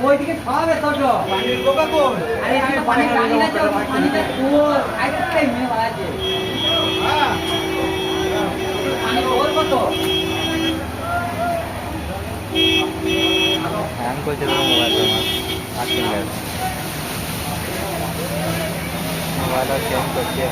ওইদিকে খাওয়াবে তো পানির পোকা কোন আরে আমি পানি জানি না যে পানিটা কোন আইটাই মেয়ে আছে হ্যাঁ পানি ওর কত হ্যাং করছে তো মোবাইলটা আমার আজকে মোবাইলটা চেঞ্জ করছে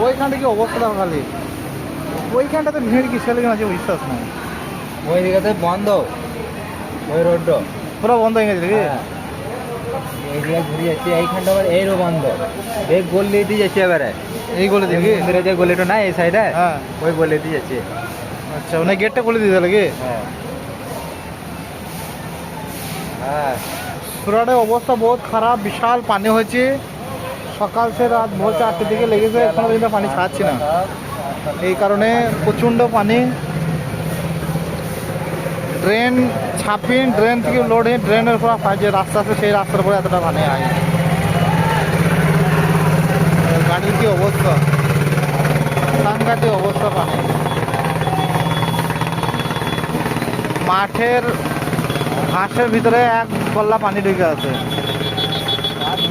ওইখানটা কি অবস্থা দেখো খালি ওইখানটাতে ভিড় কিসের লেগে আছে বিশ্বাস নাই ওই দিকে বন্ধ ওই রোডটা পুরো বন্ধ হয়ে গেছে দেখি এইদিকে ঘুরে যাচ্ছে এইখানটা আবার এইরও বন্ধ এই গল্লি দিয়ে যাচ্ছে এবারে এই গলি দেখি মন্দিরে যে গলিটা নাই এই সাইডে হ্যাঁ ওই গলি দিয়ে যাচ্ছে আচ্ছা ওখানে গেটটা খুলে দিতে লাগে হ্যাঁ হ্যাঁ সুরাটের অবস্থা বহুত খারাপ বিশাল পানি হয়েছে সকাল সে রাত ভোর 4টের দিকে লেগেছে এখনো পর্যন্ত পানি ছাড়ছে না এই কারণে প্রচণ্ড পানি ড্রেন ছাপিন ড্রেন থেকে লোড হয়ে ড্রেনের উপর যে রাস্তা আছে সেই রাস্তার উপরে এতটা পানি হয় গাড়ির কি অবস্থা সাংঘাতিক অবস্থা পানি মাঠের ঘাসের ভিতরে এক গল্লা পানি ঢুকে আছে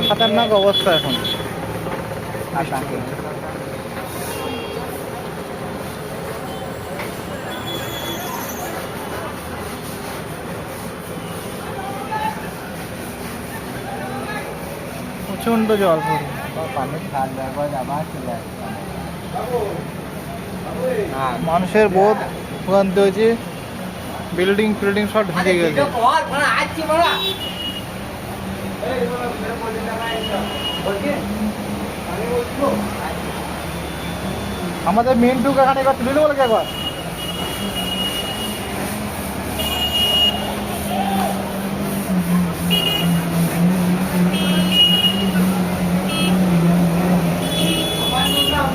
খতরনাক অবস্থা এখন প্রচণ্ড জল পড়ে পানি ছাড়লে একবার আবার চলে আসছে মানুষের বহুত ভোগান্তি হয়েছে বিল্ডিং ফিল্ডিং সব ঢুকে গেছে কর মানে আইছি বড়া আমাদের মেন টুক এখানে একবার তুলে বলে একবার